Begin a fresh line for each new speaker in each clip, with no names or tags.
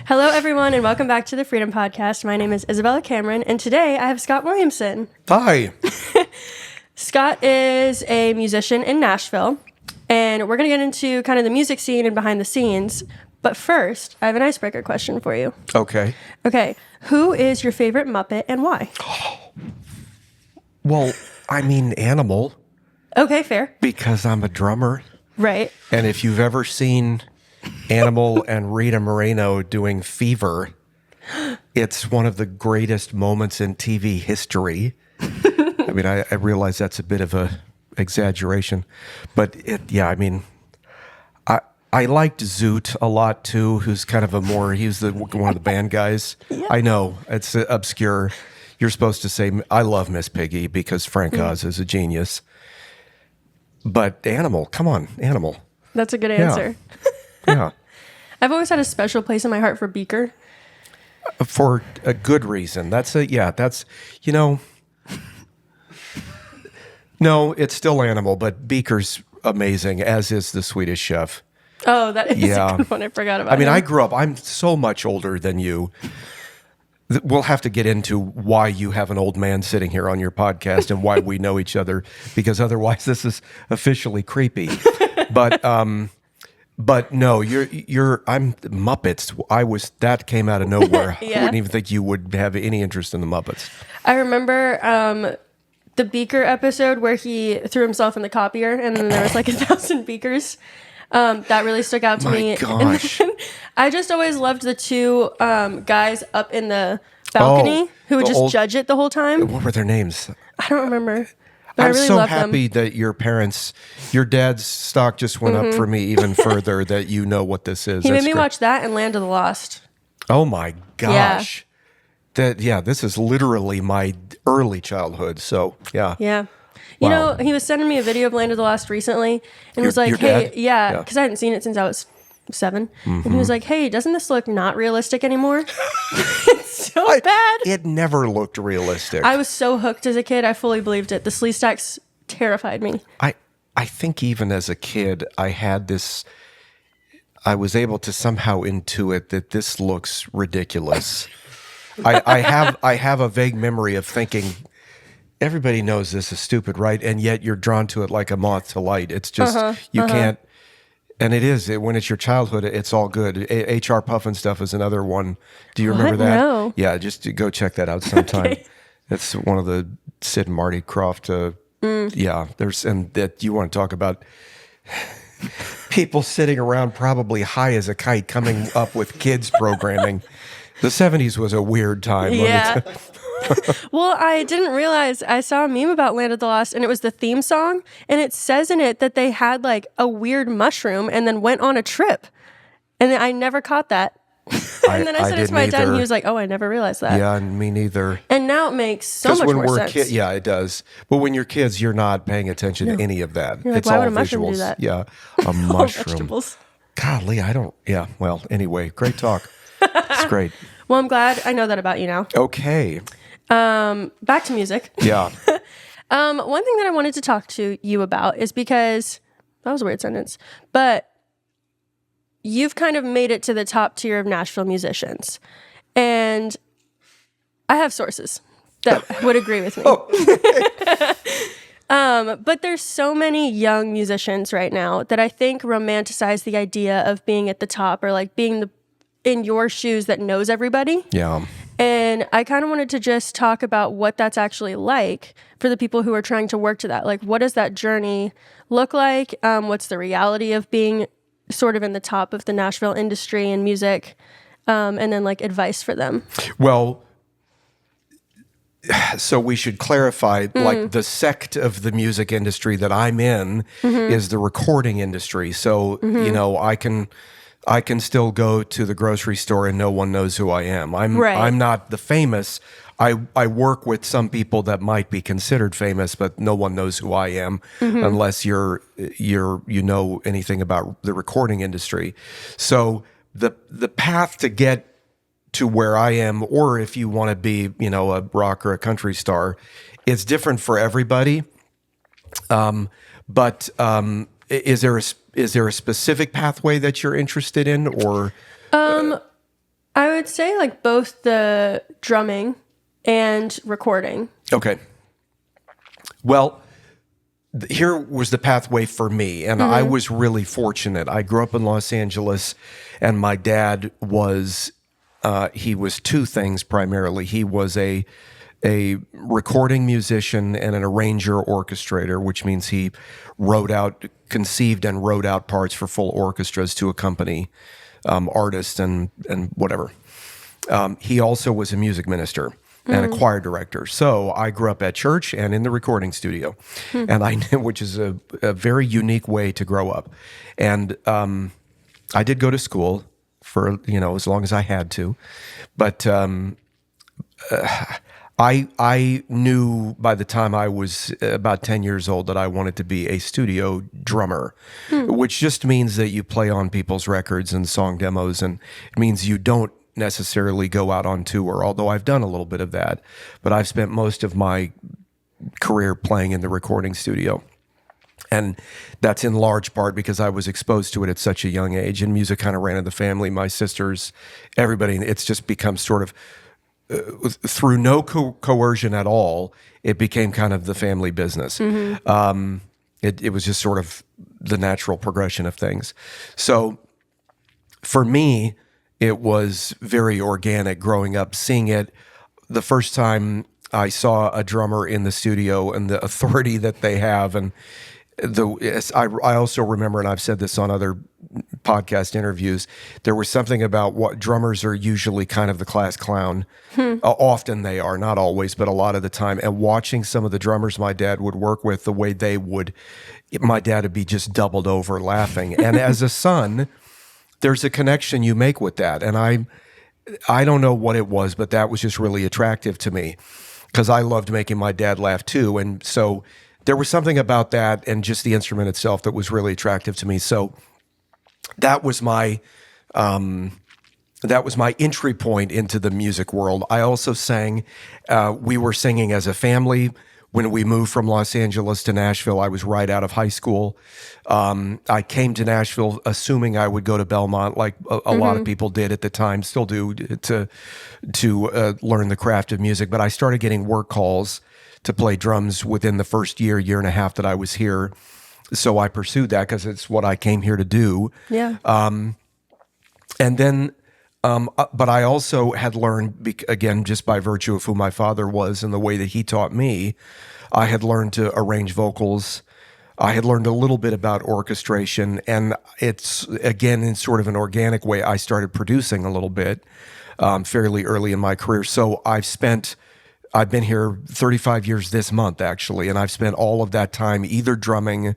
Hello, everyone, and welcome back to the Freedom Podcast. My name is Isabella Cameron, and today I have Scott Williamson.
Hi.
Scott is a musician in Nashville, and we're going to get into kind of the music scene and behind the scenes. But first, I have an icebreaker question for you.
Okay.
Okay. Who is your favorite Muppet and why?
Well, I mean Animal.
Okay, fair.
Because I'm a drummer.
Right.
And if you've ever seen Animal and Rita Moreno doing Fever, it's one of the greatest moments in TV history. I mean, I realize that's a bit of a exaggeration, but I liked Zoot a lot too, who's kind of he's one of the band guys. Yeah. I know, it's obscure. You're supposed to say, I love Miss Piggy because Frank Oz is a genius. But Animal, come on, Animal.
That's a good answer.
Yeah.
I've always had a special place in my heart for Beaker.
For a good reason. No, it's still Animal, but Beaker's amazing, as is the Swedish Chef.
Oh, that is a good one. I forgot about him.
I grew up, I'm so much older than you. We'll have to get into why you have an old man sitting here on your podcast and why we know each other, because otherwise this is officially creepy. But no, I'm Muppets. That came out of nowhere.
Yeah.
I wouldn't even think you would have any interest in the Muppets.
I remember the Beaker episode where he threw himself in the copier and then there was like 1,000 beakers. That really stuck out to me.
Gosh.
And I just always loved the two guys up in the balcony who would just judge it the whole time.
What were their names?
I don't remember. But
I'm
I really
so
loved
happy
them.
that your dad's stock just went up for me even further, that you know what this is.
He made me watch that and Land of the Lost.
Oh my gosh. This is literally my early childhood. So, yeah.
Yeah. You know, he was sending me a video of Land of the Lost recently and was like, hey,
dad?
because I hadn't seen it since I was 7. And he was like, hey, doesn't this look not realistic anymore? It's so bad.
It never looked realistic.
I was so hooked as a kid. I fully believed it. The Sleestaks terrified me.
I think even as a kid, I was able to somehow intuit that this looks ridiculous. I have a vague memory of thinking, everybody knows this is stupid, right? And yet you're drawn to it like a moth to light. It's just, you can't, and it is, when it's your childhood, it's all good. H.R. Puffin stuff is another one. Do you remember that?
No.
Yeah, just go check that out sometime. Okay. It's one of the Sid and Marty Krofft, and that you want to talk about people sitting around probably high as a kite coming up with kids programming. The 70s was a weird time.
Yeah. Well, I didn't realize, I saw a meme about Land of the Lost and it was the theme song, and it says in it that they had like a weird mushroom and then went on a trip. And I never caught that. And then I said it to my dad and he was like, oh, I never realized that.
Yeah, me neither.
And now it makes so much more sense.
Yeah, it does. But when you're kids, you're not paying attention to any of that.
You're like,
it's
why
all
would a mushroom
visuals.
do that?
Yeah, a mushroom.
Vegetables.
Golly, well, anyway, great talk. It's great.
Well, I'm glad I know that about you now.
Okay.
Back to music.
Yeah.
One thing that I wanted to talk to you about is because, that was a weird sentence, but you've kind of made it to the top tier of Nashville musicians. And I have sources that would agree with me. But there's so many young musicians right now that I think romanticize the idea of being at the top, or like being in your shoes that knows everybody.
Yeah.
And I kind of wanted to just talk about what that's actually like for the people who are trying to work to that. Like, what does that journey look like? What's the reality of being sort of in the top of the Nashville industry and music? And then like advice for them.
Well, so we should clarify, like the sect of the music industry that I'm in is the recording industry. So, you know, I can still go to the grocery store and no one knows who I am. I'm not the famous. I work with some people that might be considered famous, but no one knows who I am unless you know anything about the recording industry. So the path to get to where I am, or if you want to be, you know, a rock or a country star, it's different for everybody. But is there a specific pathway that you're interested in, or?
I I would say like both the drumming and recording.
Okay. Well, here was the pathway for me, and I was really fortunate. I grew up in Los Angeles, and my dad was he was two things primarily. He was a recording musician and an arranger orchestrator, which means he conceived and wrote out parts for full orchestras to accompany artists and whatever. He also was a music minister and a choir director. So I grew up at church and in the recording studio, and I knew, which is a very unique way to grow up. And I did go to school for as long as I had to, but I knew by the time I was about 10 years old that I wanted to be a studio drummer, which just means that you play on people's records and song demos, and it means you don't necessarily go out on tour, although I've done a little bit of that. But I've spent most of my career playing in the recording studio. And that's in large part because I was exposed to it at such a young age, and music kind of ran in the family. My sisters, everybody, it's just become sort of, through no coercion at all, it became kind of the family business. It was just sort of the natural progression of things. So for me, it was very organic growing up, seeing it. The first time I saw a drummer in the studio and the authority that they have, and I also remember, and I've said this on other podcast interviews, there was something about what drummers are usually kind of the class clown. Often they are, not always, but a lot of the time. And watching some of the drummers my dad would work with, the way my dad would be just doubled over laughing. And as a son, there's a connection you make with that. And I don't know what it was, but that was just really attractive to me because I loved making my dad laugh too. And so there was something about that and just the instrument itself that was really attractive to me. So that was my entry point into the music world. I also sang. We were singing as a family. When we moved from Los Angeles to Nashville, I was right out of high school. I came to Nashville assuming I would go to Belmont, like a lot of people did at the time, still do, to learn the craft of music. But I started getting work calls to play drums within the first year and a half that I was here. So I pursued that because it's what I came here to do.
Yeah.
And then, but I also had learned, again, just by virtue of who my father was and the way that he taught me, I had learned to arrange vocals. I had learned a little bit about orchestration. And it's, again, in sort of an organic way, I started producing a little bit fairly early in my career. So I've been here 35 years this month, actually, and I've spent all of that time either drumming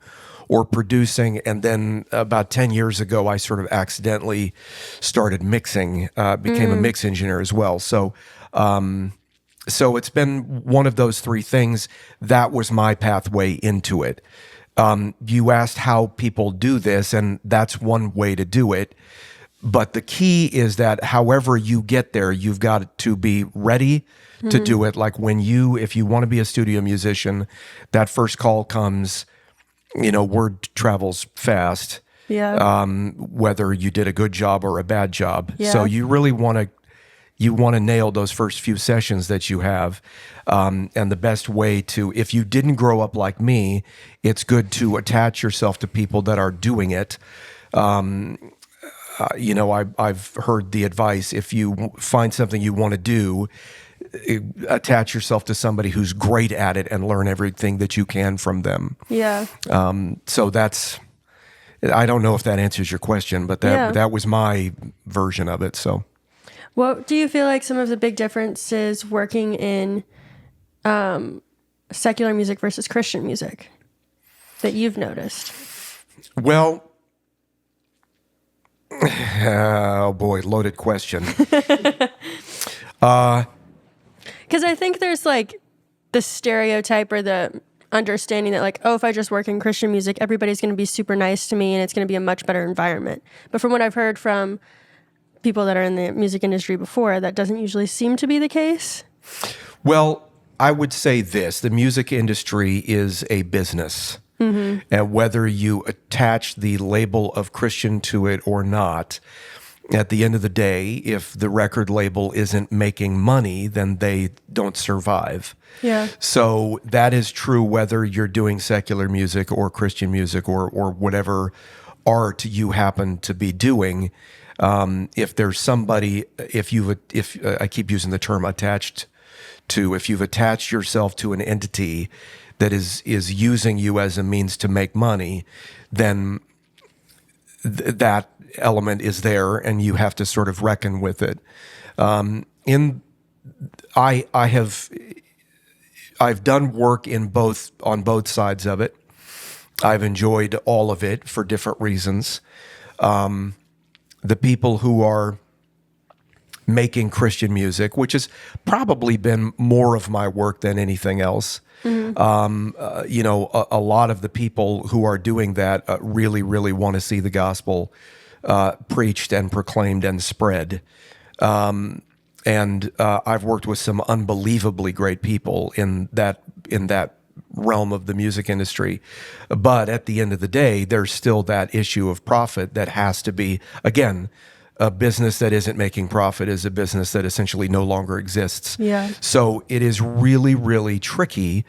or producing. And then about 10 years ago, I sort of accidentally started mixing, became a mix engineer as well. So it's been one of those three things. That was my pathway into it. You asked how people do this, and that's one way to do it. But the key is that however you get there, you've got to be ready to do it. Like if you want to be a studio musician, that first call comes, word travels fast.
Yeah.
Whether you did a good job or a bad job.
Yeah.
So you really want to nail those first few sessions that you have. And the best way to, if you didn't grow up like me, it's good to attach yourself to people that are doing it. I've heard the advice, if you find something you want to do, attach yourself to somebody who's great at it and learn everything that you can from them.
Yeah.
So I don't know if that answers your question, but that was my version of it. So,
what do you feel like some of the big differences working in secular music versus Christian music that you've noticed?
Well, oh boy, loaded question.
Because I think there's like the stereotype or the understanding that like, oh, if I just work in Christian music, everybody's going to be super nice to me and it's going to be a much better environment. But from what I've heard from people that are in the music industry before, that doesn't usually seem to be the case.
Well, I would say this. The music industry is a business. And whether you attach the label of Christian to it or not, at the end of the day, if the record label isn't making money, then they don't survive.
Yeah.
So that is true whether you're doing secular music or Christian music or whatever art you happen to be doing. If there's somebody, if I keep using the term attached to, if you've attached yourself to an entity that is using you as a means to make money, then that element is there, and you have to sort of reckon with it. I've done work on both sides of it. I've enjoyed all of it for different reasons. The people who are making Christian music, which has probably been more of my work than anything else. A lot of the people who are doing that really, really want to see the gospel preached and proclaimed and spread. And I've worked with some unbelievably great people in that realm of the music industry. But at the end of the day, there's still that issue of profit that has to be, again, a business that isn't making profit is a business that essentially no longer exists.
Yeah.
So it is really, really tricky.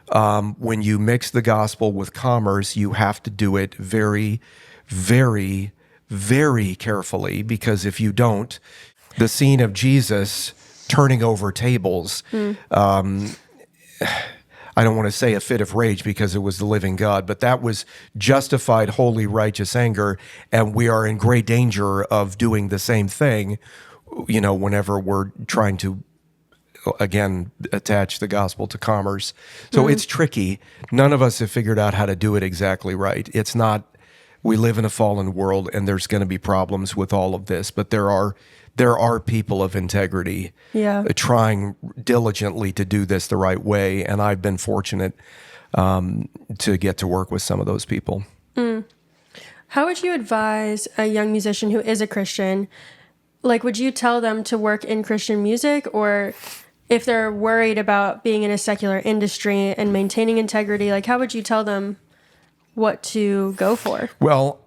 When you mix the gospel with commerce, you have to do it very, very, very carefully, because if you don't, the scene of Jesus turning over tables, I don't want to say a fit of rage because it was the living God, but that was justified, holy, righteous anger, and we are in great danger of doing the same thing, whenever we're trying to, again, attach the gospel to commerce. So it's tricky. None of us have figured out how to do it exactly right. It's not, we live in a fallen world, and there's going to be problems with all of this, but there are people of integrity trying diligently to do this the right way, and I've been fortunate to get to work with some of those people.
How would you advise a young musician who is a Christian? Like, would you tell them to work in Christian music, or if they're worried about being in a secular industry and maintaining integrity, like, how would you tell them what to go for?
Well,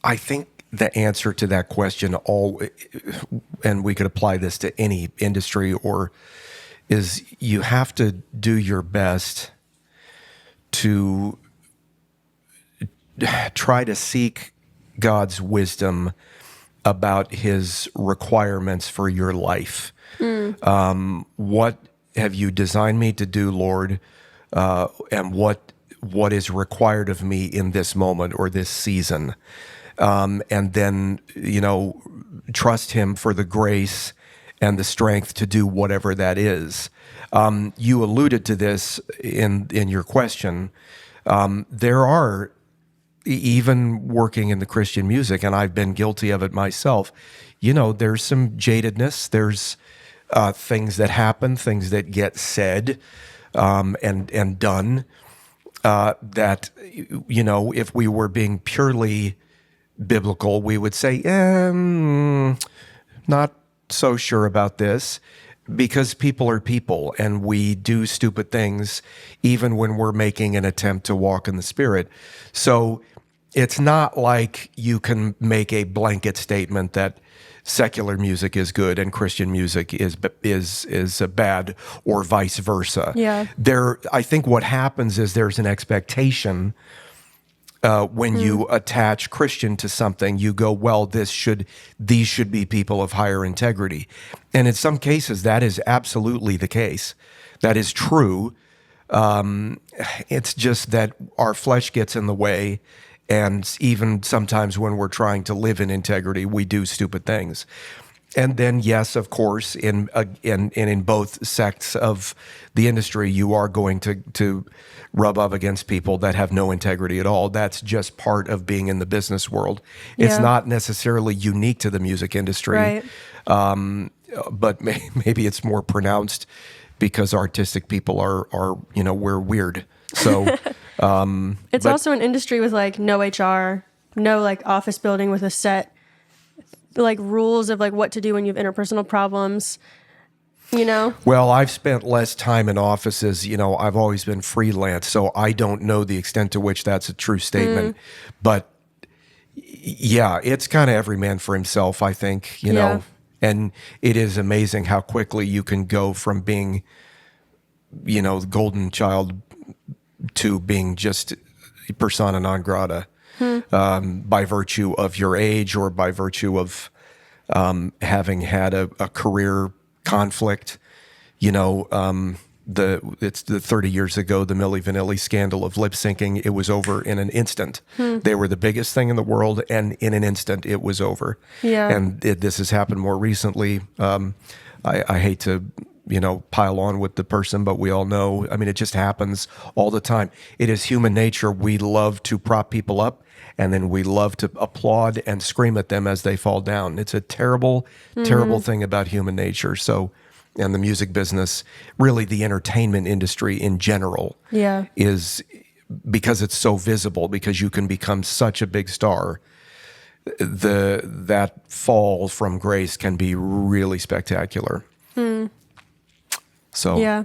I think the answer to that question, and we could apply this to any industry, is you have to do your best to try to seek God's wisdom about his requirements for your life. What have you designed me to do, Lord? And what is required of me in this moment or this season? And then, trust him for the grace and the strength to do whatever that is. You alluded to this in your question. There are, even working in the Christian music, and I've been guilty of it myself, there's some jadedness. There's things that happen, things that get said and done that, if we were being purely biblical, we would say, not so sure about this, because people are people, and we do stupid things even when we're making an attempt to walk in the Spirit. So it's not like you can make a blanket statement that secular music is good and Christian music is bad, or vice versa.
Yeah.
I think what happens is there's an expectation when you attach Christian to something. You go, well, these should be people of higher integrity. And in some cases, that is absolutely the case. That is true. It's just that our flesh gets in the way. And even sometimes when we're trying to live in integrity, we do stupid things. And then, yes, of course, in both sects of the industry, you are going to rub up against people that have no integrity at all. That's just part of being in the business world. It's not necessarily unique to the music industry,
right.
But maybe it's more pronounced because artistic people are we're weird. So
it's also an industry with like no HR, no like office building with a set like rules of like what to do when you have interpersonal problems, Well,
I've spent less time in offices. I've always been freelance, so I don't know the extent to which that's a true statement. But Yeah, it's kind of every man for himself, I think, you
Yeah.
know. And it is amazing how quickly you can go from being, you know, the golden child to being just persona non grata, by virtue of your age or by virtue of having had a career conflict. You know, it's the 30 years ago, the Milli Vanilli scandal of lip syncing. It was over in an instant. They were the biggest thing in the world, and in an instant, it was over.
Yeah.
And this has happened more recently. I hate to, you know, pile on with the person, but we all know. I mean, it just happens all the time. It is human nature. We love to prop people up, and then we love to applaud and scream at them as they fall down. It's a terrible, terrible thing about human nature. So, and the music business, really the entertainment industry in general,
Yeah.
is, because it's so visible, because you can become such a big star, that fall from grace can be really spectacular. So
Yeah.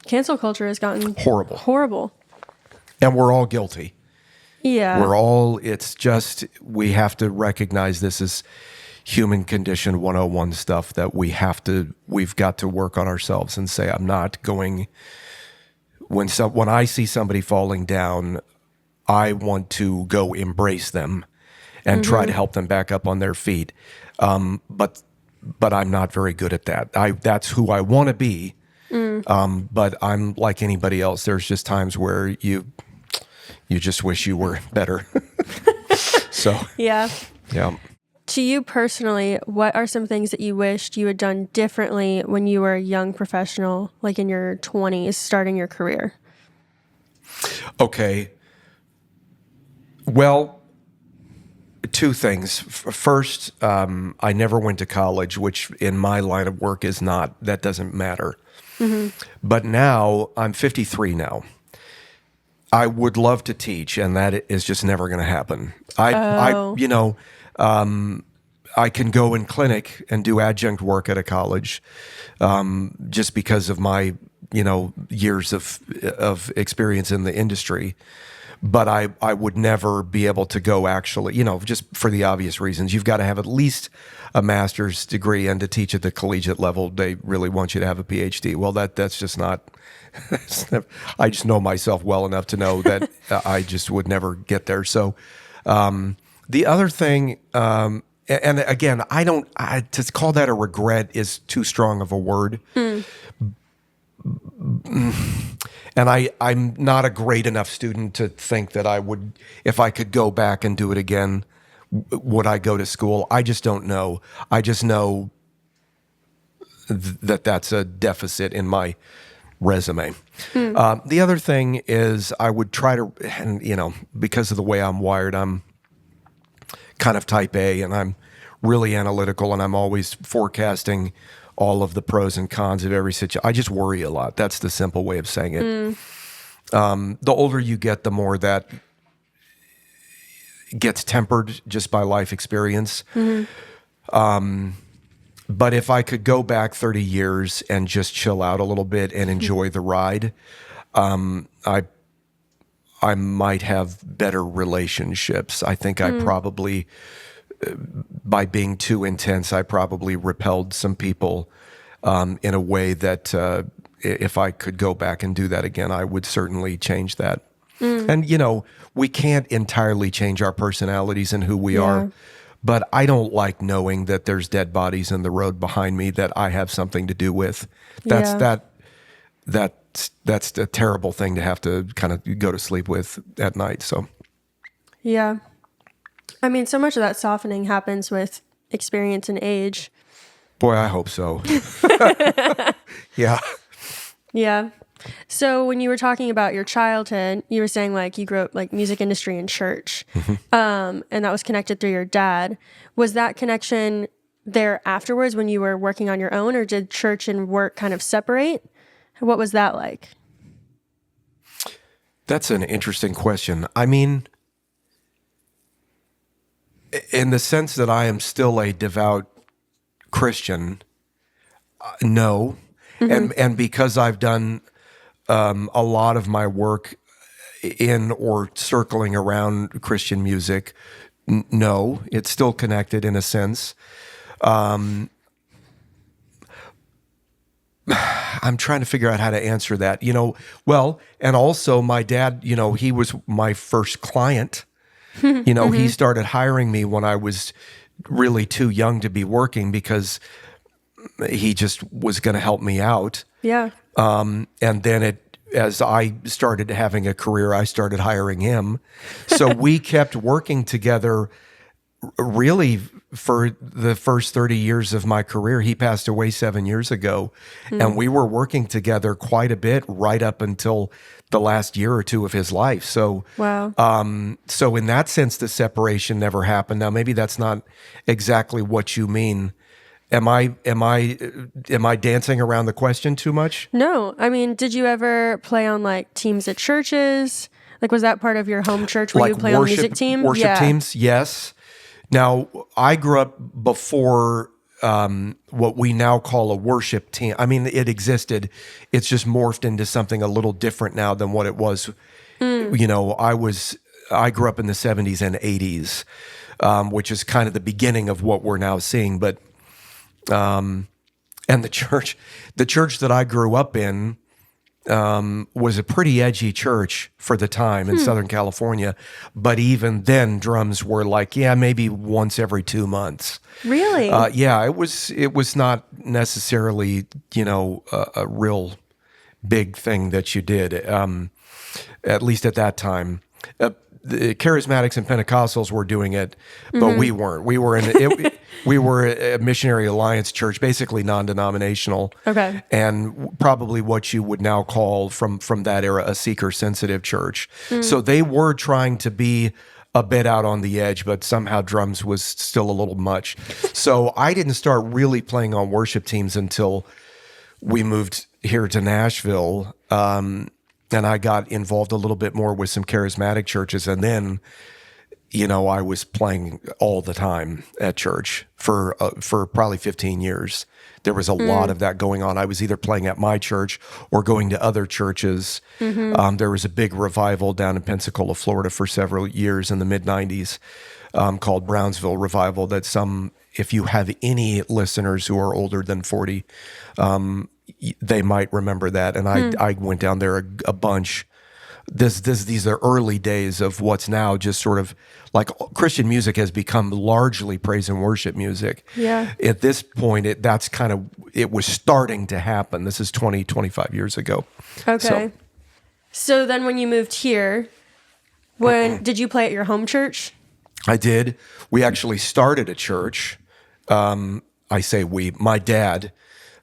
Cancel culture has gotten
horrible.
horrible.
And we're all guilty.
Yeah.
It's just, we have to recognize this is human condition 101 stuff that we've got to work on ourselves and say, I'm not going, when I see somebody falling down, I want to go embrace them and try to help them back up on their feet. But I'm not very good at that. That's who I want to be. But I'm like anybody else. There's just times where you just wish you were better. So,
Yeah.
yeah.
To you personally, what are some things that you wished you had done differently when you were a young professional, like in your 20s, starting your career?
Okay. Well, two things. First, I never went to college, which in my line of work that doesn't matter. But now, I'm 53 now. I would love to teach, and that is just never going to happen. I can go in clinic and do adjunct work at a college, just because of my, years of experience in the industry. But I would never be able to go actually, just for the obvious reasons. You've got to have at least a master's degree, and to teach at the collegiate level, they really want you to have a PhD. Well, that's just not. I just know myself well enough to know that I just would never get there. So the other thing, and again, to call that a regret is too strong of a word. And I'm not a great enough student to think that I would, if I could go back and do it again, would I go to school? I just don't know. I just know that that's a deficit in my resume. The other thing is I would try to, and because of the way I'm wired, I'm kind of type A, and I'm really analytical, and I'm always forecasting all of the pros and cons of every situation. I just worry a lot. That's the simple way of saying it. The older you get, the more that gets tempered just by life experience. But if I could go back 30 years and just chill out a little bit and enjoy the ride, I might have better relationships. I think I probably, by being too intense, I probably repelled some people in a way that if I could go back and do that again, I would certainly change that. And, we can't entirely change our personalities and who we are. But I don't like knowing that there's dead bodies in the road behind me that I have something to do with. That's a terrible thing to have to kind of go to sleep with at night. So,
yeah. I mean, so much of that softening happens with experience and age.
Boy, I hope so. Yeah.
Yeah. So when you were talking about your childhood, you were saying like you grew up like music industry and church, and that was connected through your dad. Was that connection there afterwards when you were working on your own, or did church and work kind of separate? What was that like?
That's an interesting question. I mean, in the sense that I am still a devout Christian, no. And because I've done a lot of my work in or circling around Christian music, No, it's still connected in a sense. I'm trying to figure out how to answer that. Well, and also my dad, he was my first client. He started hiring me when I was really too young to be working because he just was going to help me out.
Yeah.
And then as I started having a career, I started hiring him. So we kept working together really for the first 30 years of my career. He passed away 7 years ago, and we were working together quite a bit right up until the last year or two of his life. So,
Wow.
so in that sense, the separation never happened. Now, maybe that's not exactly what you mean. Am I dancing around the question too much?
No, I mean, did you ever play on like teams at churches? Like, was that part of your home church where you play on music team?
Worship teams, yes. Now, I grew up before what we now call a worship team. I mean, it existed. It's just morphed into something a little different now than what it was. I grew up in the 70s and 80s, which is kind of the beginning of what we're now seeing. But and the church that I grew up in was a pretty edgy church for the time in Southern California. But even then, drums were like, maybe once every 2 months.
Really?
It was not necessarily, a real big thing that you did, at least at that time. The Charismatics and Pentecostals were doing it, but we weren't. We were we were a missionary alliance church, basically non-denominational.
Okay.
And probably what you would now call from that era a seeker-sensitive church. So they were trying to be a bit out on the edge, but somehow drums was still a little much. So I didn't start really playing on worship teams until we moved here to Nashville. And I got involved a little bit more with some charismatic churches. And then, I was playing all the time at church for probably 15 years. There was a lot of that going on. I was either playing at my church or going to other churches. There was a big revival down in Pensacola, Florida for several years in the mid-90s called Brownsville Revival that if you have any listeners who are older than 40, they might remember that. And I went down there a bunch. These are early days of what's now just sort of like Christian music has become largely praise and worship music.
Yeah.
At this point, it was starting to happen. This is 25 years ago.
Okay. So then when you moved here, did you play at your home church?
I did. We actually started a church. I say we, my dad,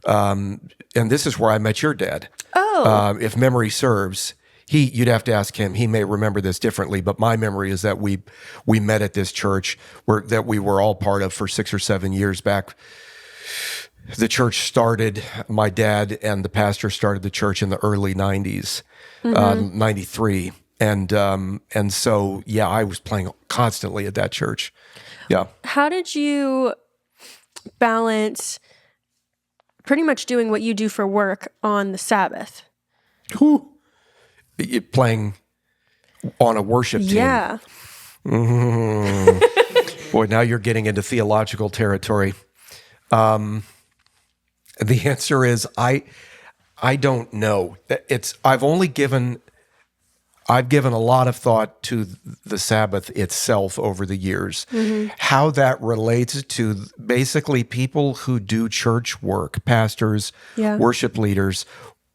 and this is where I met your dad.
Oh.
If memory serves, you'd have to ask him. He may remember this differently, but my memory is that we met at this church that we were all part of for 6 or 7 years back. The church started, my dad and the pastor started the church in the early 90s, 93. And so, I was playing constantly at that church. Yeah.
How did you balance pretty much doing what you do for work on the Sabbath?
Playing on a worship team.
Yeah.
Boy, now you're getting into theological territory. The answer is I don't know. I've given a lot of thought to the Sabbath itself over the years. How that relates to basically people who do church work, pastors, worship leaders.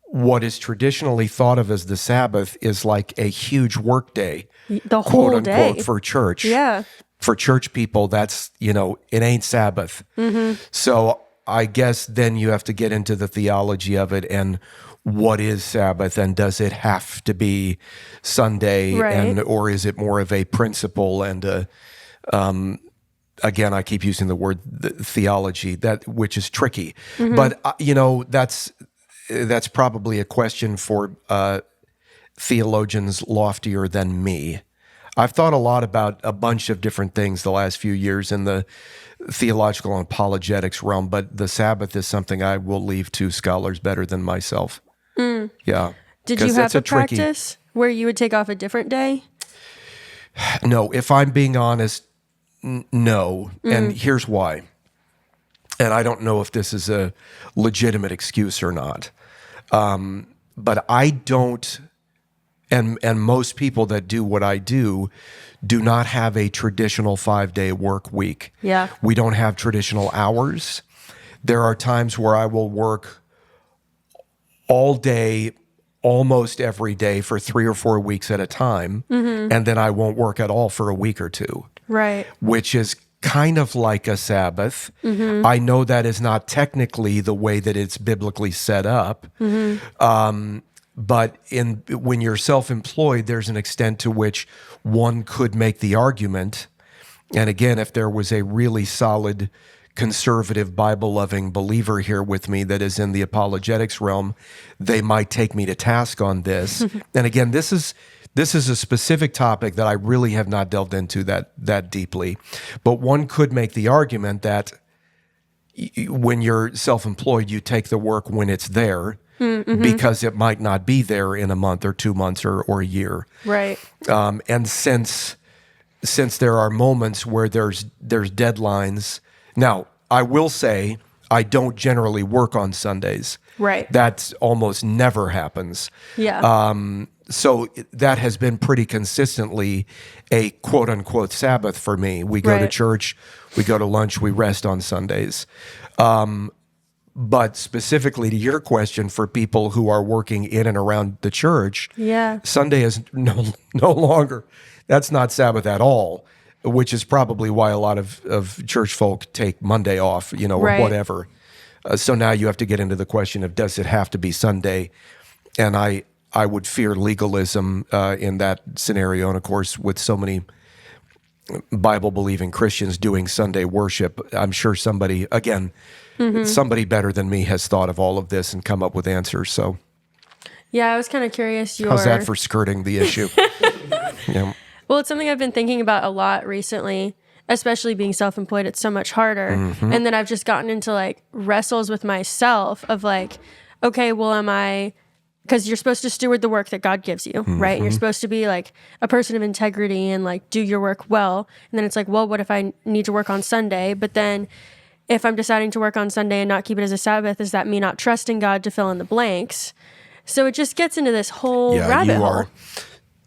What is traditionally thought of as the Sabbath is like a huge work day,
The
quote
whole
unquote,
day.
for church.
Yeah.
For church people, that's, it ain't Sabbath. So I guess then you have to get into the theology of it and what is Sabbath, and does it have to be Sunday,
Right.
or is it more of a principle and again, I keep using the word theology, which is tricky. But that's probably a question for theologians loftier than me. I've thought a lot about a bunch of different things the last few years in the theological and apologetics realm, but the Sabbath is something I will leave to scholars better than myself. Yeah.
Did you
'Cause
have
that's
a
a tricky-
practice where you would take off a different day?
No, if I'm being honest, No. And here's why. And I don't know if this is a legitimate excuse or not. But I don't, and most people that do what I do not have a traditional 5-day work week.
Yeah.
We don't have traditional hours. There are times where I will work all day, almost every day for 3 or 4 weeks at a time, and then I won't work at all for a week or two.
Right.
Which is kind of like a Sabbath. I know that is not technically the way that it's biblically set up. But when you're self-employed, there's an extent to which one could make the argument. And again, if there was a really solid conservative Bible-loving believer here with me that is in the apologetics realm, they might take me to task on this. And again, this is a specific topic that I really have not delved into that deeply. But one could make the argument that when you're self-employed, you take the work when it's there because it might not be there in a month or 2 months or a year.
Right.
And since there are moments where there's deadlines. Now, I will say I don't generally work on Sundays.
Right.
That almost never happens.
Yeah.
So that has been pretty consistently a quote unquote Sabbath for me. We go to
Right.
church, we go to lunch, we rest on Sundays. But specifically to your question, for people who are working in and around the church,
Yeah.
Sunday is no longer, that's not Sabbath at all, which is probably why a lot of church folk take Monday off, or
Right.
whatever. So now you have to get into the question of, does it have to be Sunday? And I would fear legalism in that scenario. And of course, with so many Bible-believing Christians doing Sunday worship, I'm sure somebody better than me has thought of all of this and come up with answers. So
Yeah, I was kind of curious.
how's that for skirting the issue? Yeah.
Well, it's something I've been thinking about a lot recently, especially being self-employed. It's so much harder. And then I've just gotten into like wrestles with myself of like, okay, well, because you're supposed to steward the work that God gives you, right? And you're supposed to be like a person of integrity and like do your work well. And then it's like, well, what if I need to work on Sunday? But then if I'm deciding to work on Sunday and not keep it as a Sabbath, is that me not trusting God to fill in the blanks? So it just gets into this whole rabbit hole.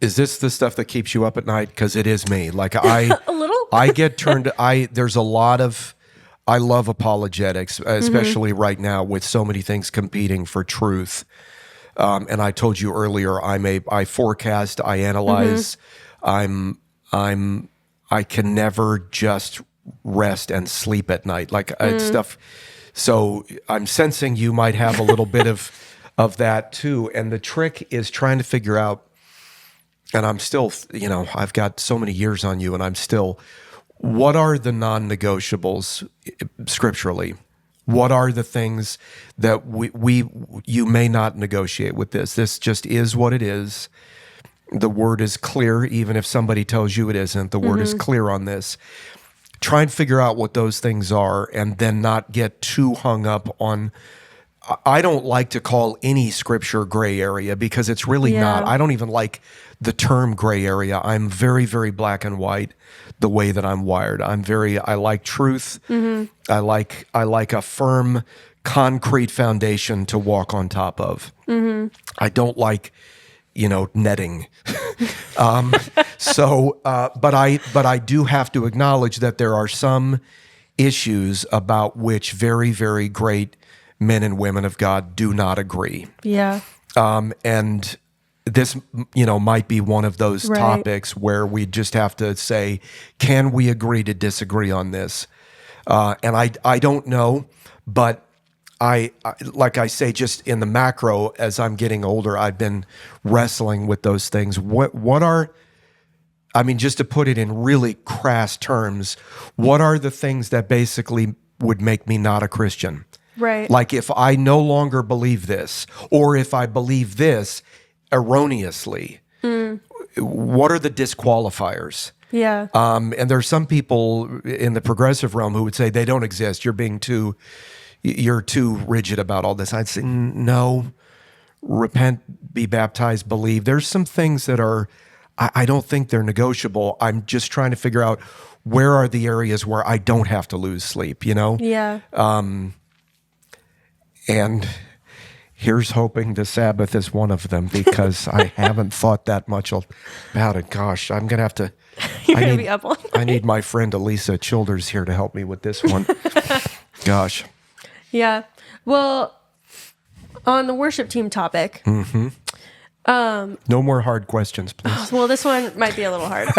Is this the stuff that keeps you up at night? Because it is me. Like I,
A little?
I get turned. There's a lot of. I love apologetics, especially right now with so many things competing for truth. And I told you earlier, I forecast, I analyze. I can never just rest and sleep at night. Like it's stuff. So I'm sensing you might have a little bit of that too. And the trick is trying to figure out. And I'm still, I've got so many years on you, and I'm still, what are the non-negotiables scripturally? What are the things that you may not negotiate with this? This just is what it is. The word is clear, even if somebody tells you it isn't. The word is clear on this. Try and figure out what those things are, and then not get too hung up on. I don't like to call any scripture gray area because it's really not. I don't even like the term gray area. I'm very, very black and white the way that I'm wired. I like truth. I like a firm, concrete foundation to walk on top of. I don't like, netting. But I do have to acknowledge that there are some issues about which very, very great men and women of God do not agree.
Yeah.
And this, might be one of those
Right.
topics where we just have to say, can we agree to disagree on this? And I don't know, but I like I say, just in the macro, as I'm getting older, I've been wrestling with those things. Just to put it in really crass terms, what are the things that basically would make me not a Christian?
Right.
Like if I no longer believe this, or if I believe this erroneously, what are the disqualifiers?
Yeah.
And there's some people in the progressive realm who would say they don't exist. You're too rigid about all this. I'd say, no, repent, be baptized, believe. There's some things that are, I don't think they're negotiable. I'm just trying to figure out where are the areas where I don't have to lose sleep, you know?
Yeah.
And here's hoping the Sabbath is one of them, because I haven't thought that much about it. Gosh, I'm going to have to...
You're going to be up all night.
I need my friend Elisa Childers here to help me with this one. Gosh.
Yeah. Well, on the worship team topic...
No more hard questions, please.
Well, this one might be a little hard.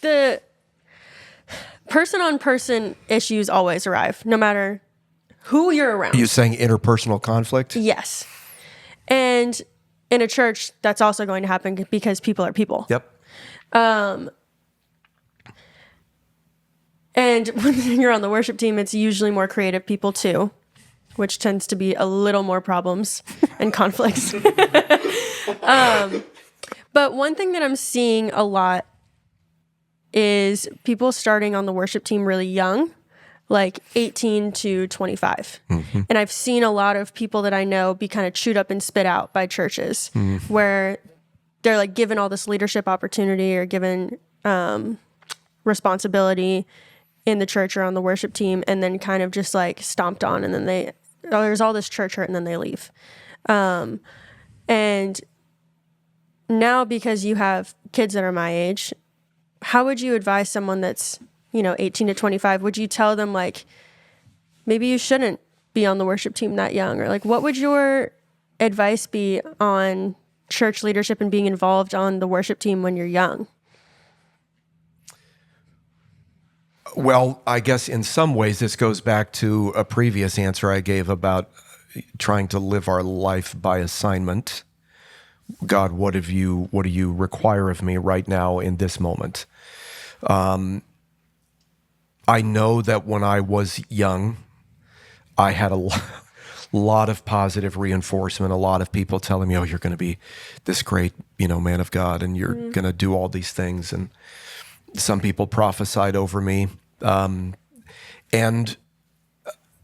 The person-on-person issues always arrive, no matter who you're around.
You saying interpersonal conflict?
Yes. And in a church, that's also going to happen because people are people.
Yep.
And when you're on the worship team, it's usually more creative people too, which tends to be a little more problems and conflicts. But one thing that I'm seeing a lot is people starting on the worship team really young, like 18 to 25. Mm-hmm. And I've seen a lot of people that I know be kind of chewed up and spit out by churches where they're like given all this leadership opportunity or given responsibility in the church or on the worship team, and then kind of just like stomped on, and then there's all this church hurt, and then they leave. And now, because you have kids that are my age, how would you advise someone that's, 18 to 25? Would you tell them like, maybe you shouldn't be on the worship team that young? Or like, what would your advice be on church leadership and being involved on the worship team when you're young?
Well, I guess in some ways this goes back to a previous answer I gave about trying to live our life by assignment. God, what do you require of me right now in this moment? I know that when I was young, I had a lot of positive reinforcement, a lot of people telling me, oh, you're going to be this great, man of God, and you're going to do all these things. And some people prophesied over me. And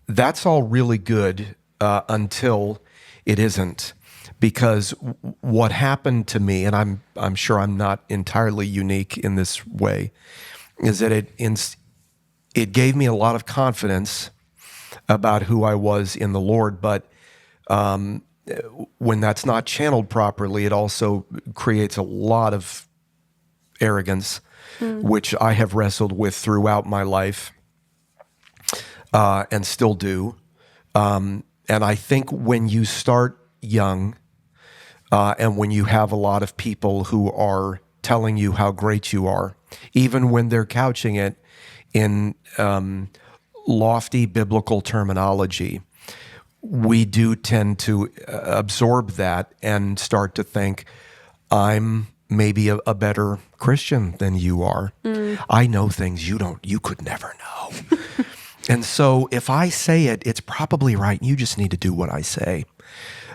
that's all really good until it isn't. Because what happened to me, and I'm sure I'm not entirely unique in this way, is that it gave me a lot of confidence about who I was in the Lord. But when that's not channeled properly, it also creates a lot of arrogance, which I have wrestled with throughout my life and still do. And I think when you start young, and when you have a lot of people who are telling you how great you are, even when they're couching it in lofty biblical terminology, we do tend to absorb that and start to think, I'm maybe a better Christian than you are. I know things you could never know. And so if I say it, it's probably right. You just need to do what I say.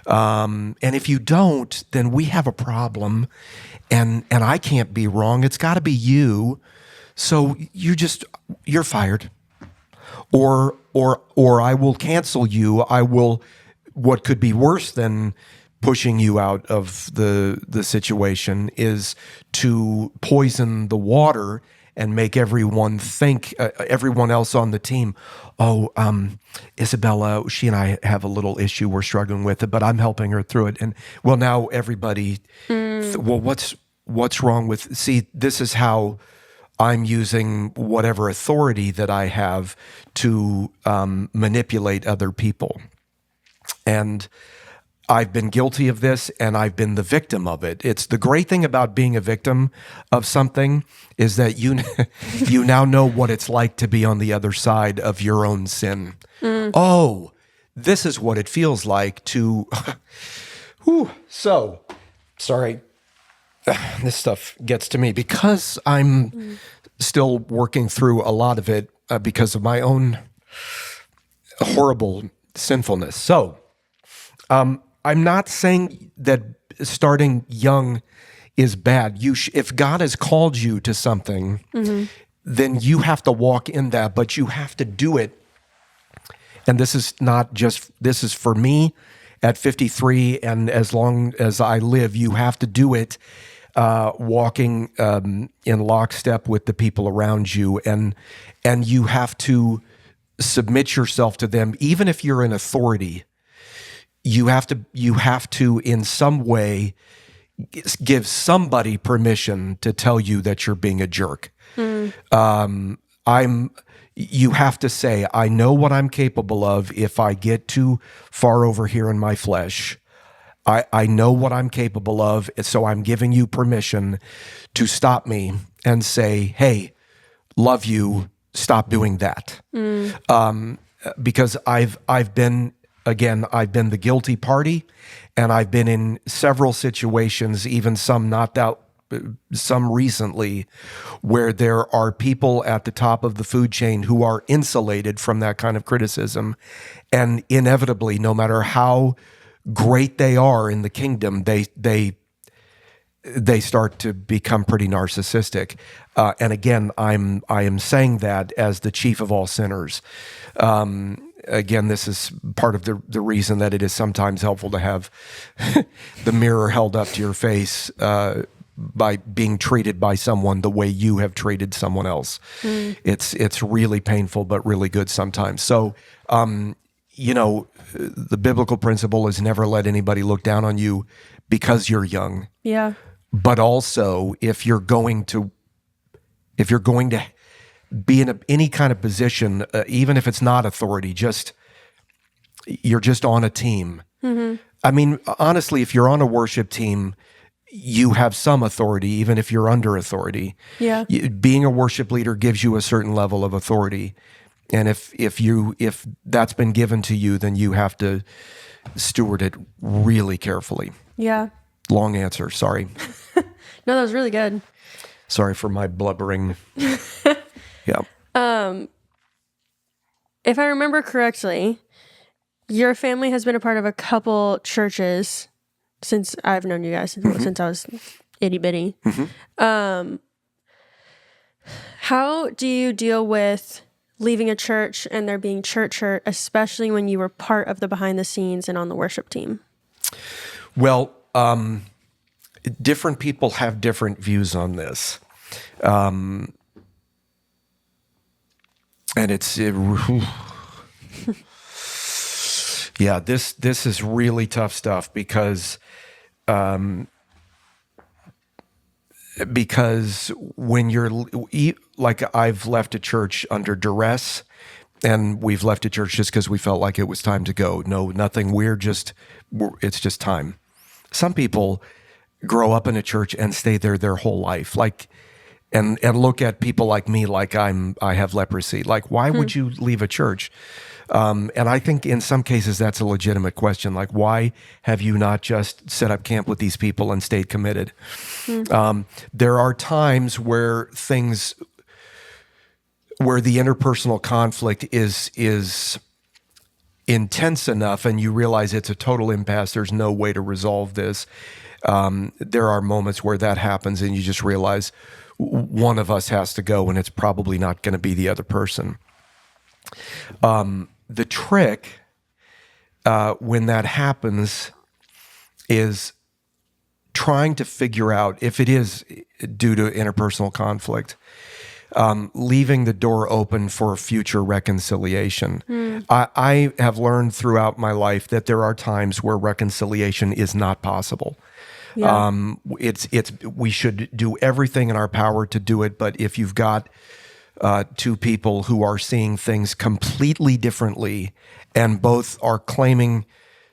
And if you don't, then we have a problem, and I can't be wrong. It's got to be you. So you're fired, or I will cancel you. What could be worse than pushing you out of the situation is to poison the water and make everyone think, everyone else on the team, Isabella, she and I have a little issue we're struggling with it, but I'm helping her through it. And well, now everybody, what's wrong with, see, this is how I'm using whatever authority that I have to manipulate other people. And I've been guilty of this, and I've been the victim of it. It's the great thing about being a victim of something is that you now know what it's like to be on the other side of your own sin. Oh, this is what it feels like to... So, sorry, this stuff gets to me because I'm still working through a lot of it because of my own horrible sinfulness. So, I'm not saying that starting young is bad. If God has called you to something, then you have to walk in that, but you have to do it. And this is for me at 53, and as long as I live, you have to do it walking in lockstep with the people around you, and you have to submit yourself to them, even if you're in authority. You have to in some way give somebody permission to tell you that you're being a jerk. You have to say, I know what I'm capable of if I get too far over here in my flesh. I know what I'm capable of, so I'm giving you permission to stop me and say, hey, love you, stop doing that. Because I've been the guilty party, and I've been in several situations, even some recently, where there are people at the top of the food chain who are insulated from that kind of criticism. And inevitably, no matter how great they are in the kingdom, they start to become pretty narcissistic. And again, I am saying that as the chief of all sinners. Again, this is part of the reason that it is sometimes helpful to have the mirror held up to your face by being treated by someone the way you have treated someone else. It's really painful, but really good sometimes. So, the biblical principle is never let anybody look down on you because you're young.
Yeah.
But also, if you're going to be in any kind of position, even if it's not authority, you're just on a team. I mean, honestly, if you're on a worship team, you have some authority, even if you're under authority.
Yeah.
Being a worship leader gives you a certain level of authority. And if that's been given to you, then you have to steward it really carefully.
Yeah.
Long answer, sorry.
No, that was really good.
Sorry for my blubbering. Yeah.
If I remember correctly, your family has been a part of a couple churches since I've known you guys, since I was itty bitty. How do you deal with leaving a church and there being church hurt, especially when you were part of the behind the scenes and on the worship team?
Well, different people have different views on this. And this is really tough stuff because when you're like, I've left a church under duress, and we've left a church just because we felt like it was time to go. No, nothing weird. It's just time. Some people grow up in a church and stay there their whole life. And look at people like me, like I have leprosy. Like, why would you leave a church? And I think in some cases that's a legitimate question. Like, why have you not just set up camp with these people and stayed committed? There are times where the interpersonal conflict is intense enough, and you realize it's a total impasse. There's no way to resolve this. There are moments where that happens, and you just realize one of us has to go, and it's probably not going to be the other person. The trick when that happens is trying to figure out if it is due to interpersonal conflict, leaving the door open for future reconciliation. I have learned throughout my life that there are times where reconciliation is not possible.
Yeah.
We should do everything in our power to do it, but if you've got two people who are seeing things completely differently and both are claiming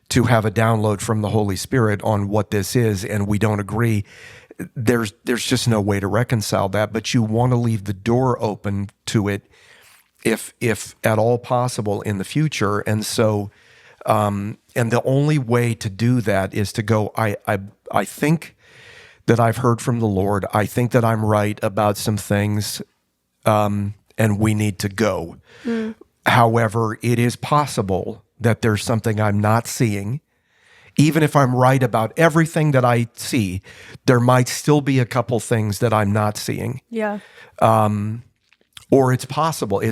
to have a download from the Holy Spirit on what this is, and we don't agree, there's just no way to reconcile that. But you want to leave the door open to it if at all possible in the future. And so and the only way to do that is to go, I think that I've heard from the Lord. I think that I'm right about some things, and we need to go. However, it is possible that there's something I'm not seeing. Even if I'm right about everything that I see, there might still be a couple things that I'm not seeing.
Yeah.
Or it's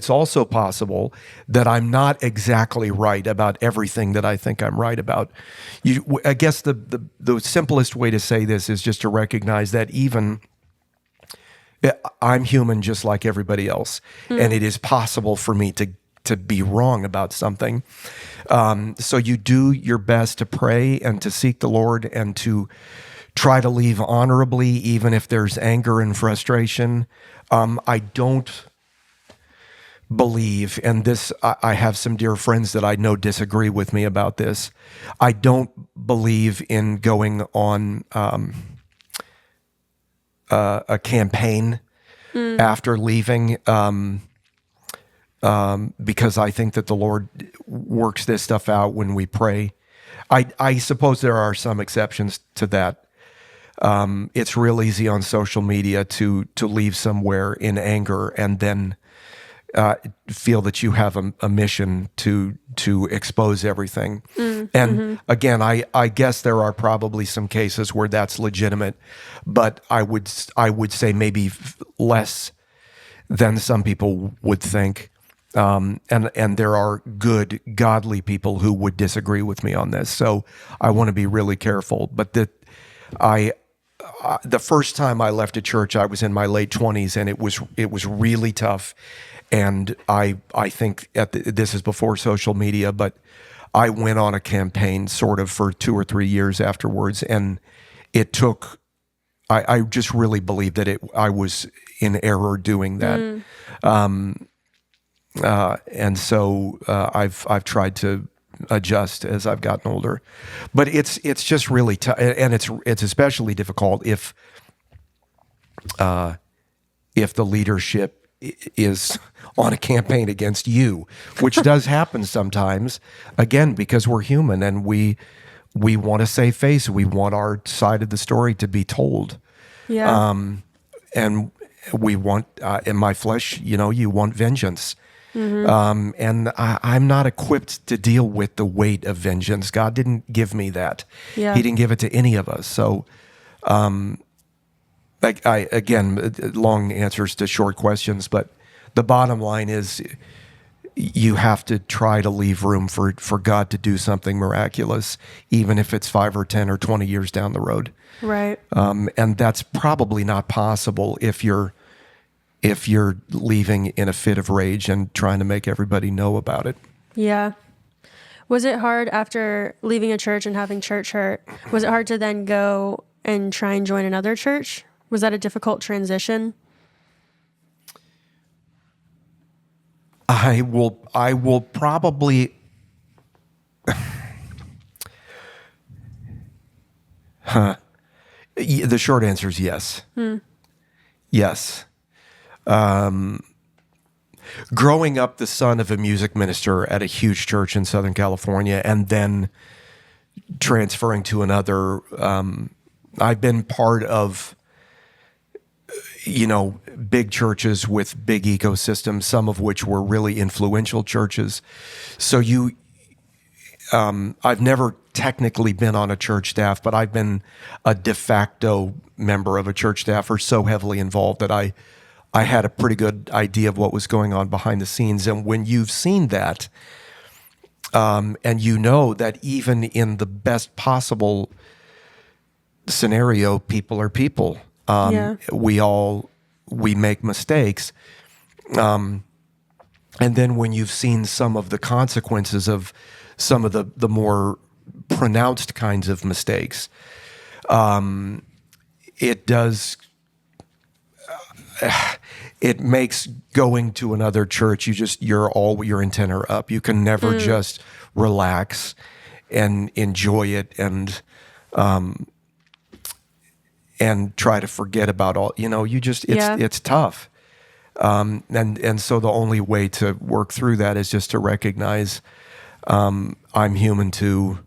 also possible that I'm not exactly right about everything that I think I'm right about. I guess the simplest way to say this is just to recognize that even I'm human just like everybody else, and it is possible for me to be wrong about something. So you do your best to pray and to seek the Lord and to try to leave honorably, even if there's anger and frustration. I don't believe, and this, I have some dear friends that I know disagree with me about this. I don't believe in going on a campaign after leaving, because I think that the Lord works this stuff out when we pray. I suppose there are some exceptions to that. It's real easy on social media to leave somewhere in anger and then feel that you have a mission to expose everything. And again, I guess there are probably some cases where that's legitimate, but I would say maybe less than some people would think. And there are good, godly people who would disagree with me on this. So I want to be really careful. But the first time I left a church, I was in my late 20s, and it was really tough. And I think this is before social media, but I went on a campaign sort of for 2 or 3 years afterwards, and it took. I just really believe that I was in error doing that, and so I've tried to adjust as I've gotten older, but it's just really tough, and it's especially difficult if the leadership is on a campaign against you, which does happen sometimes, again, because we're human and we want to save face. We want our side of the story to be told.
Yeah.
And we want, in my flesh, you want vengeance. And I'm not equipped to deal with the weight of vengeance. God didn't give me that.
Yeah.
He didn't give it to any of us. So, again, long answers to short questions, but the bottom line is you have to try to leave room for God to do something miraculous, even if it's 5 or 10 or 20 years down the road.
Right.
And that's probably not possible if you're leaving in a fit of rage and trying to make everybody know about it.
Yeah. Was it hard after leaving a church and having church hurt? Was it hard to then go and try and join another church? Was that a difficult transition?
I will probably the short answer is yes. Yes. Growing up the son of a music minister at a huge church in Southern California and then transferring to another, I've been part of big churches with big ecosystems, some of which were really influential churches. So I've never technically been on a church staff, but I've been a de facto member of a church staff, or so heavily involved that I had a pretty good idea of what was going on behind the scenes. And when you've seen that, and that even in the best possible scenario, people are people. We make mistakes. And then when you've seen some of the consequences of some of the more pronounced kinds of mistakes, it makes going to another church, your antenna are up. You can never just relax and enjoy it and try to forget about all, it's tough. And so the only way to work through that is just to recognize, I'm human too.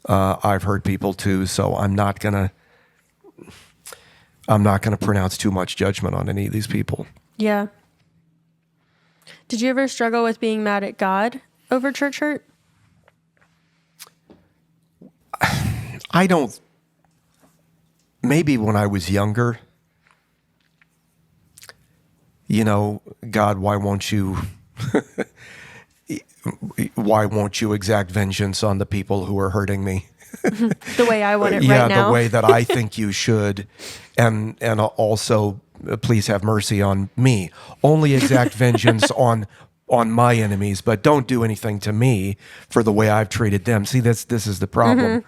I've hurt people too. So I'm not going to pronounce too much judgment on any of these people.
Yeah. Did you ever struggle with being mad at God over church hurt?
Maybe when I was younger, God, why won't you exact vengeance on the people who are hurting me?
The way I want it
Yeah,
right now.
the way that I think you should, and also please have mercy on me. Only exact vengeance on my enemies, but don't do anything to me for the way I've treated them. See, this is the problem.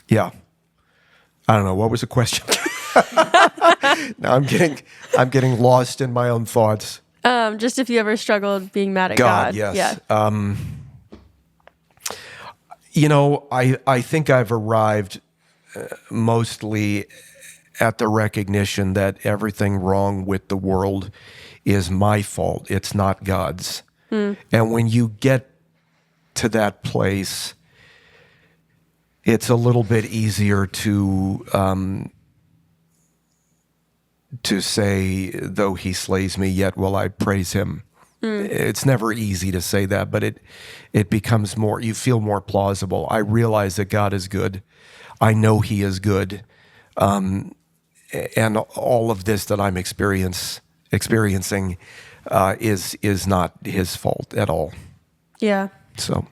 Yeah, I don't know what was the question. Now I'm getting lost in my own thoughts.
Just if you ever struggled being mad at God.
Yes.
Yeah.
I think I've arrived mostly at the recognition that everything wrong with the world is my fault. It's not God's. And when you get to that place, it's a little bit easier to say, though he slays me, yet will I praise him. It's never easy to say that, but it becomes more, you feel more plausible. I realize that God is good. I know he is good. And all of this that I'm experiencing is not his fault at all.
Yeah.
So,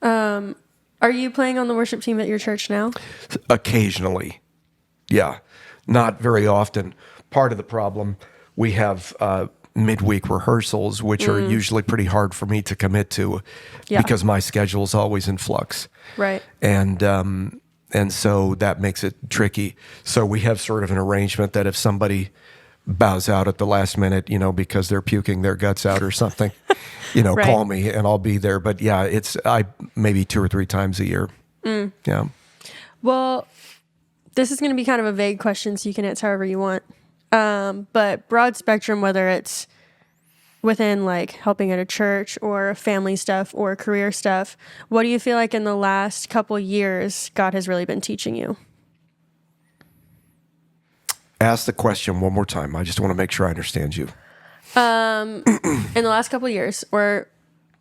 Are you playing on the worship team at your church now?
occasionally, yeah, not very often. Part of the problem, we have midweek rehearsals, which are usually pretty hard for me to commit to, because my schedule is always in flux.
Right.
And so that makes it tricky. So we have sort of an arrangement that if somebody bows out at the last minute, because they're puking their guts out or something,
Right.
call me and I'll be there. But yeah, I maybe 2 or 3 times a year. Yeah.
Well, this is going to be kind of a vague question, so you can answer however you want. But broad spectrum, whether it's within like helping at a church or family stuff or career stuff, what do you feel like in the last couple years God has really been teaching you?
Ask the question one more time. I just want to make sure I understand you.
In the last couple years or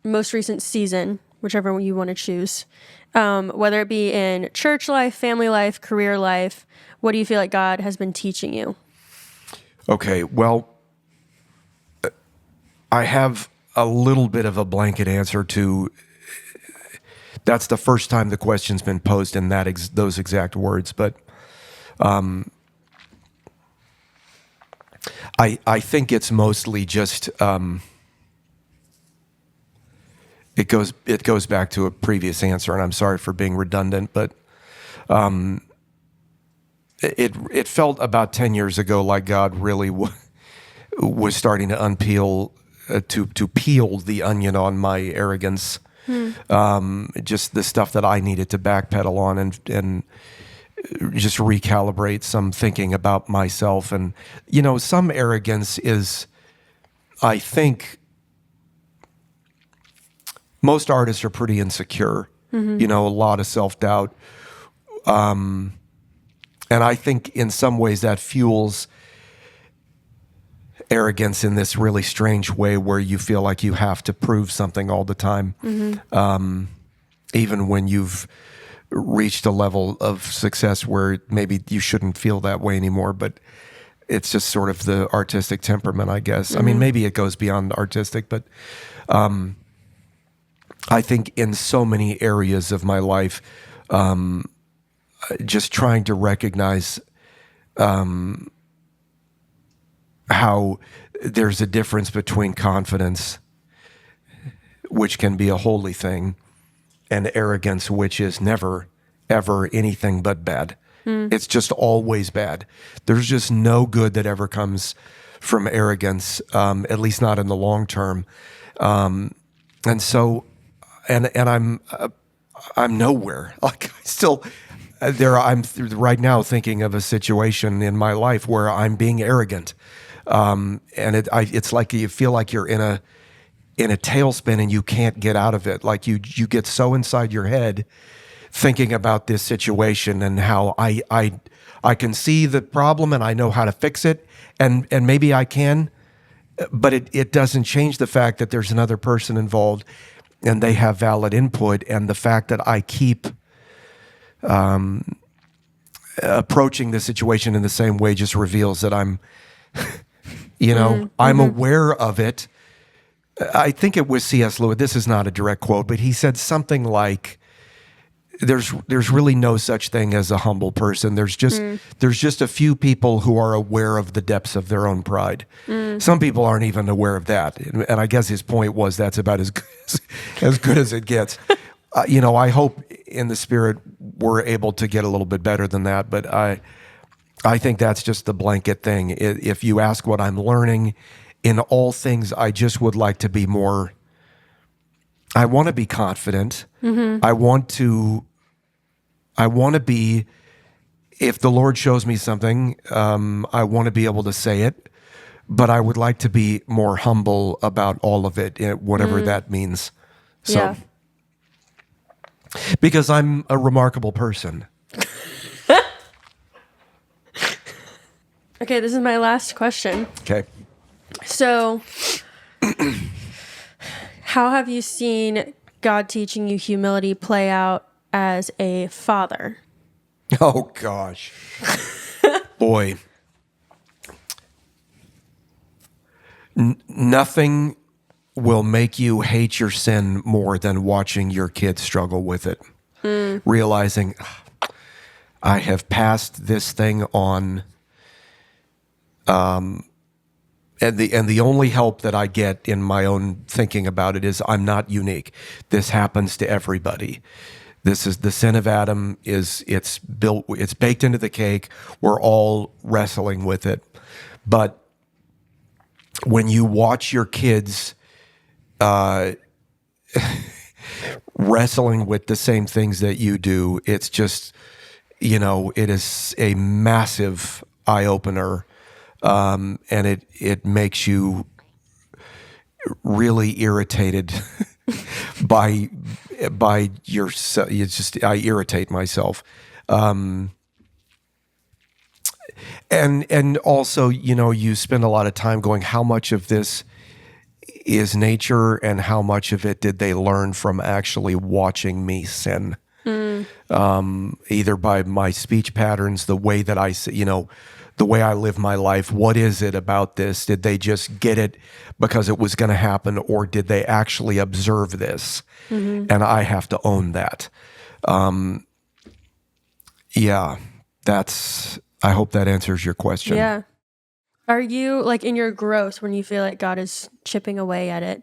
most recent season, whichever one you want to choose, whether it be in church life, family life, career life, what do you feel like God has been teaching you?
Okay, well, I have a little bit of a blanket answer to. That's the first time the question's been posed in those exact words, but I think it's mostly just it goes back to a previous answer, and I'm sorry for being redundant, but it felt about 10 years ago like God really was starting to unpeel to peel the onion on my arrogance. Just the stuff that I needed to backpedal on and just recalibrate some thinking about myself. And, some arrogance is, I think, most artists are pretty insecure, a lot of self-doubt. And I think in some ways that fuels arrogance in this really strange way where you feel like you have to prove something all the time. Even when you've reached a level of success where maybe you shouldn't feel that way anymore, but it's just sort of the artistic temperament, I guess. I mean, maybe it goes beyond artistic, but I think in so many areas of my life, just trying to recognize how there's a difference between confidence, which can be a holy thing, and arrogance, which is never, ever anything but bad. It's just always bad. There's just no good that ever comes from arrogance, at least not in the long term. And so, and I'm nowhere. Like I'm right now thinking of a situation in my life where I'm being arrogant. And it's like you feel like you're in a tailspin and you can't get out of it. Like you get so inside your head thinking about this situation and how I can see the problem and I know how to fix it and maybe I can, but it doesn't change the fact that there's another person involved and they have valid input, and the fact that I keep approaching the situation in the same way just reveals that I'm, I'm aware of it. I think it was C.S. Lewis. This is not a direct quote, but he said something like, there's really no such thing as a humble person. There's just a few people who are aware of the depths of their own pride. Some people aren't even aware of that. And I guess his point was that's about as good as it gets. I hope in the Spirit we're able to get a little bit better than that, but I think that's just the blanket thing. If you ask what I'm learning in all things, I just would like to be more. I want to be confident. I want to be, if the Lord shows me something, I want to be able to say it, but I would like to be more humble about all of it, whatever that means. So,
Yeah.
Because I'm a remarkable person.
Okay, this is my last question.
Okay.
So, how have you seen God teaching you humility play out as a father?
Oh, gosh. Boy. Nothing will make you hate your sin more than watching your kids struggle with it. Realizing, I have passed this thing on, and the only help that I get in my own thinking about it is I'm not unique. This happens to everybody. This is the sin of Adam. It's baked into the cake. We're all wrestling with it. But when you watch your kids wrestling with the same things that you do, it's just, it is a massive eye opener. And it makes you really irritated by yourself. I irritate myself. And also, you spend a lot of time going, how much of this is nature and how much of it did they learn from actually watching me sin? Either by my speech patterns, the way that the way I live my life. What is it about this? Did they just get it because it was going to happen, or did they actually observe this? And I have to own that. Yeah, I hope that answers your question.
Yeah. Are you, like, in your growth, when you feel like God is chipping away at it,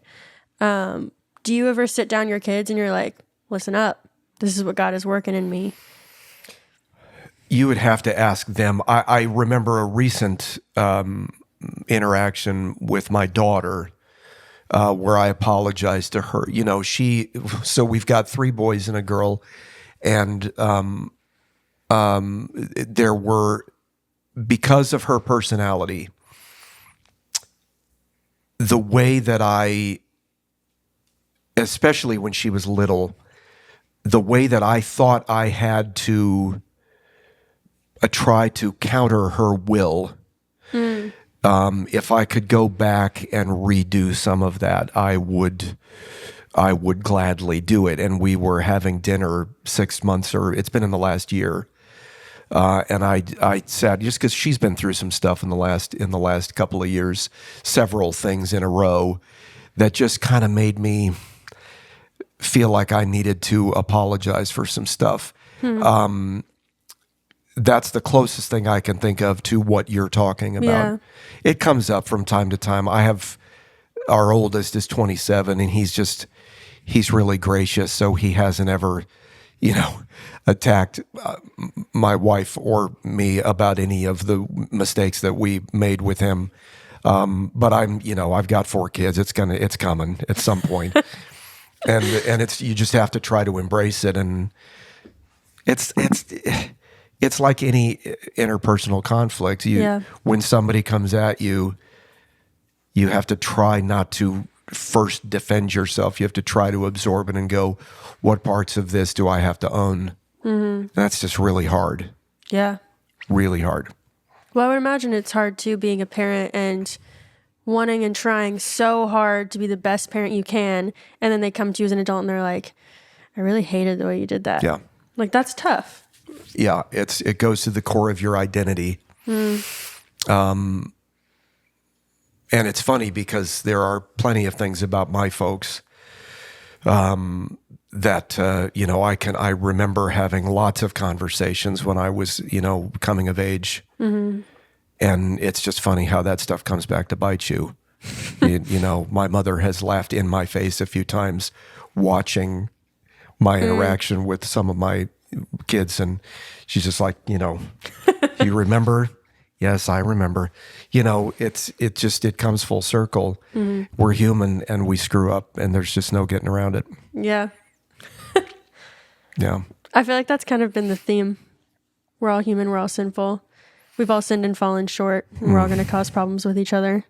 do you ever sit down your kids and you're like, listen up, this is what God is working in me?
You would have to ask them. I remember a recent interaction with my daughter where I apologized to her. So we've got 3 boys and a girl, and there were, because of her personality, the way that especially when she was little, the way that I thought I had to try to counter her will. If I could go back and redo some of that, I would gladly do it. And we were having dinner 6 months, or it's been in the last year. And I said, just because she's been through some stuff in the last couple of years, several things in a row that just kind of made me feel like I needed to apologize for some stuff. That's the closest thing I can think of to what you're talking about.
Yeah.
It comes up from time to time. Our oldest is 27, and he's really gracious, so he hasn't ever, attacked my wife or me about any of the mistakes that we made with him. But I've got 4 kids. It's coming at some point. and you just have to try to embrace it. And it's like any interpersonal conflict. When somebody comes at you, you have to try not to first defend yourself. You have to try to absorb it and go, what parts of this do I have to own? That's just really hard.
Yeah.
Really hard.
Well, I would imagine it's hard too, being a parent and wanting and trying so hard to be the best parent you can, and then they come to you as an adult and they're like, I really hated the way you did that.
Yeah.
Like, that's tough.
Yeah, it goes to the core of your identity. And it's funny because there are plenty of things about my folks that I remember having lots of conversations when I was coming of age, and it's just funny how that stuff comes back to bite you. My mother has laughed in my face a few times watching my interaction with some of my kids, and she's just like, you remember? Yes, I remember. It comes full circle. We're human and we screw up, and there's just no getting around it.
Yeah.
Yeah.
I feel like that's kind of been the theme. We're all human. We're all sinful. We've all sinned and fallen short. And we're all going to cause problems with each other.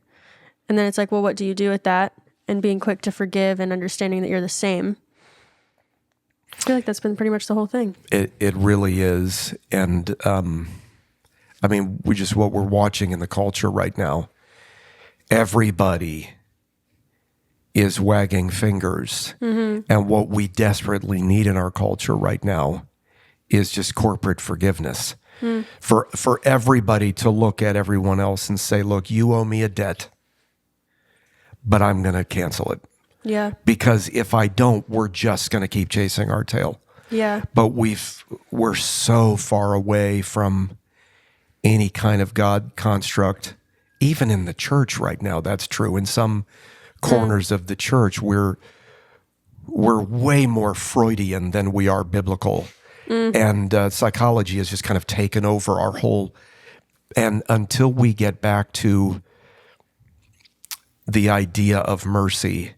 And then it's like, well, what do you do with that? And being quick to forgive and understanding that you're the same. I feel like that's been pretty much the whole thing.
It really is. And, what we're watching in the culture right now, everybody is wagging fingers. And what we desperately need in our culture right now is just corporate forgiveness. For everybody to look at everyone else and say, look, you owe me a debt, but I'm going to cancel it.
Yeah.
Because if I don't, we're just going to keep chasing our tail.
Yeah.
But we're so far away from any kind of God construct. Even in the church right now, that's true. In some corners of the church, we're way more Freudian than we are biblical. And psychology has just kind of taken over our whole. And until we get back to the idea of mercy,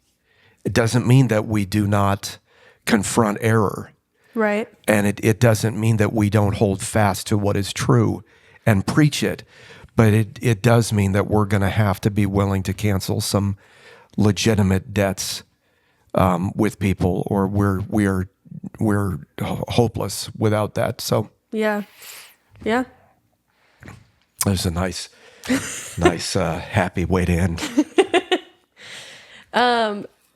it doesn't mean that we do not confront error.
Right.
And it doesn't mean that we don't hold fast to what is true and preach it. But it does mean that we're going to have to be willing to cancel some legitimate debts with people, or we're hopeless without that. So
yeah. Yeah.
There's a nice happy way to end.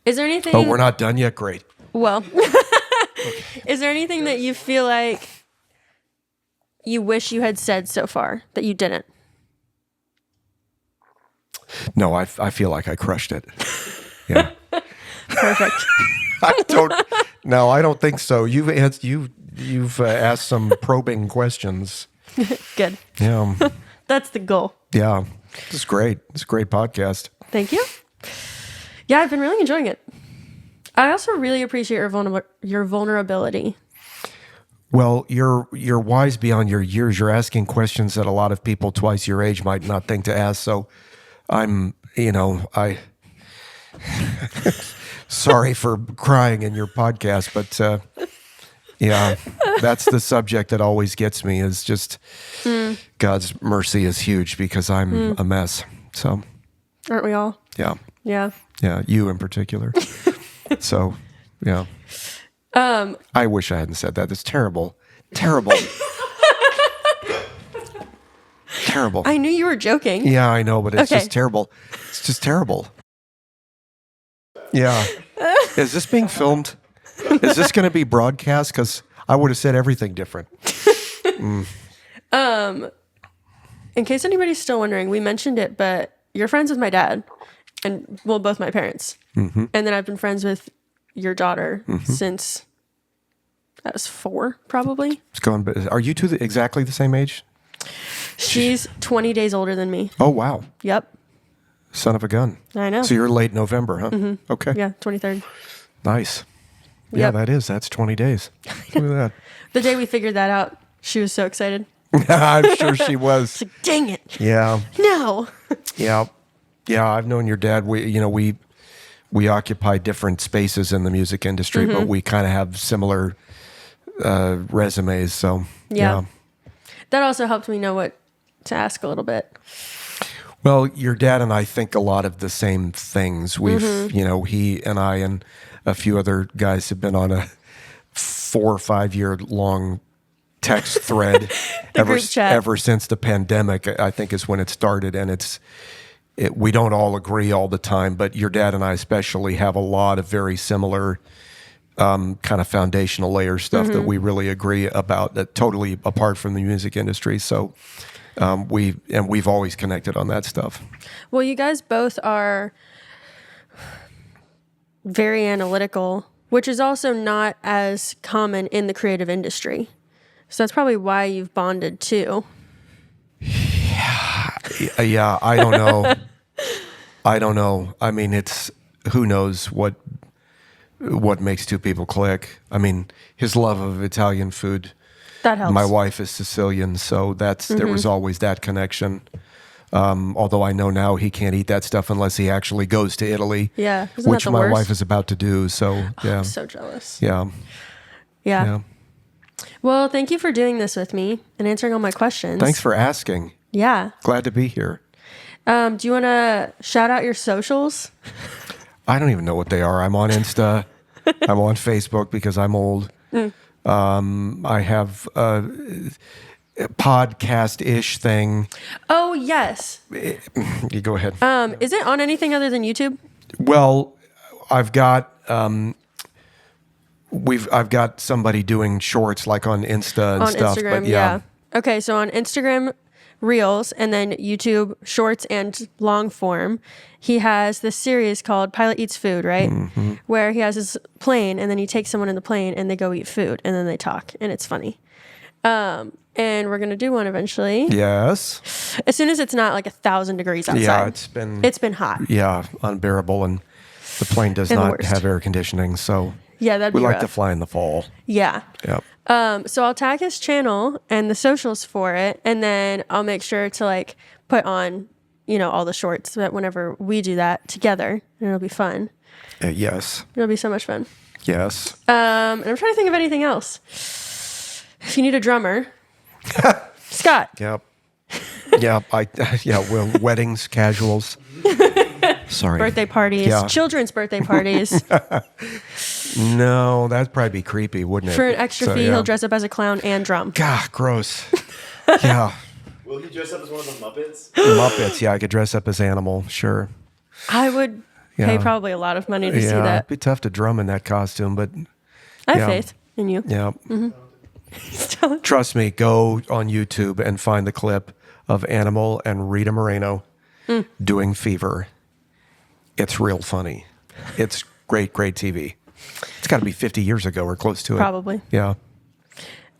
Is there anything?
Oh, we're not done yet? Great.
Well, is there anything that you feel like you wish you had said so far that you didn't?
No, I feel like I crushed it. Yeah.
Perfect.
I don't think so. You've asked some probing questions.
Good.
Yeah.
That's the goal.
Yeah. This is great. It's a great podcast.
Thank you. Yeah, I've been really enjoying it. I also really appreciate your vulnerability.
Well, you're wise beyond your years. You're asking questions that a lot of people twice your age might not think to ask. So sorry for crying in your podcast, but yeah, that's the subject that always gets me, is just God's mercy is huge because I'm a mess. So
aren't we all?
Yeah.
Yeah.
Yeah, you in particular. So, yeah. I wish I hadn't said that. It's terrible. Terrible. Terrible.
I knew you were joking.
Yeah, I know, but it's just terrible. It's just terrible. Yeah. Is this being filmed? Is this going to be broadcast? Because I would have said everything different.
In case anybody's still wondering, we mentioned it, but you're friends with my dad. And, well, both my parents. Mm-hmm. And then I've been friends with your daughter since I was 4, probably.
It's going. Are you two exactly the same age?
She's 20 days older than me.
Oh, wow.
Yep.
Son of a gun.
I know.
So you're late November, huh?
Mm-hmm.
Okay.
Yeah, 23rd.
Nice. Yeah,
Yep.
That's 20 days. Look at that.
The day we figured that out, she was so excited.
I'm sure she was.
She's like, dang it.
Yeah.
No.
Yeah. Yeah, I've known your dad. We occupy different spaces in the music industry, but we kind of have similar resumes. So yeah.
That also helped me know what to ask a little bit.
Well, your dad and I think a lot of the same things. We've, he and I and a few other guys have been on a 4 or 5 year long text thread
group chat.
ever since the pandemic, I think is when it started. And we don't all agree all the time, but your dad and I especially have a lot of very similar kind of foundational layer stuff that we really agree about, that totally apart from the music industry. So we've always connected on that stuff.
Well, you guys both are very analytical, which is also not as common in the creative industry. So that's probably why you've bonded too.
Yeah, I don't know. I don't know. I mean, it's who knows what makes two people click. I mean, his love of Italian food.
That helps.
My wife is Sicilian, so there was always that connection. Although I know now he can't eat that stuff unless he actually goes to Italy.
Yeah, isn't
which
that the
my
worst?
wife is about to do. So yeah,
I'm so jealous.
yeah.
Well, thank you for doing this with me and answering all my questions.
Thanks for asking.
Yeah.
Glad to be here.
Do you want to shout out your socials?
I don't even know what they are. I'm on Insta. I'm on Facebook because I'm old. I have a podcast-ish thing.
Oh, yes.
You go ahead.
Is it on anything other than YouTube?
Well, I've got I've got somebody doing shorts like on Insta and
On
stuff.
Instagram,
But yeah.
Okay, so on Instagram Reels and then YouTube Shorts and long form, he has this series called Pilot Eats Food, right?
Mm-hmm.
Where he has his plane and then he takes someone in the plane and they go eat food and then they talk and it's funny. And we're gonna do one eventually.
Yes.
As soon as it's not like 1,000 degrees outside.
Yeah,
it's been hot.
Yeah, unbearable, and the plane does
And the
not
worst.
have air conditioning, so
Yeah, that'd
we
be
like
rough.
to fly in the fall.
Yeah.
Yep.
So I'll tag his channel and the socials for it, and then I'll make sure to like put on, all the shorts so that whenever we do that together, and it'll be fun.
Yes.
It'll be so much fun.
Yes.
And I'm trying to think of anything else. If you need a drummer, Scott.
Yep. Yeah. Well, weddings, casuals. Sorry.
Birthday parties,
Yeah.
children's birthday parties.
No, that'd probably be creepy, wouldn't it?
For an extra fee,
yeah.
he'll dress up as a clown and drum.
God, gross. Yeah.
Will he dress up as one of the Muppets?
Muppets. Yeah, I could dress up as Animal. Sure.
I would pay
Yeah.
probably a lot of money to see
Yeah.
that.
It'd be tough to drum in that costume, but
I have
yeah.
faith in you.
yeah.
Still-
Trust me, go on YouTube and find the clip of Animal and Rita Moreno doing Fever. It's real funny. It's great TV. It's got to be 50 years ago or close to it.
Probably.
Yeah.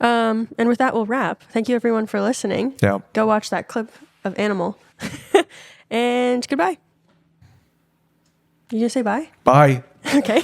And with that, we'll wrap. Thank you, everyone, for listening.
Yeah.
Go watch that clip of Animal. And goodbye. You gonna say bye?
Bye.
Okay.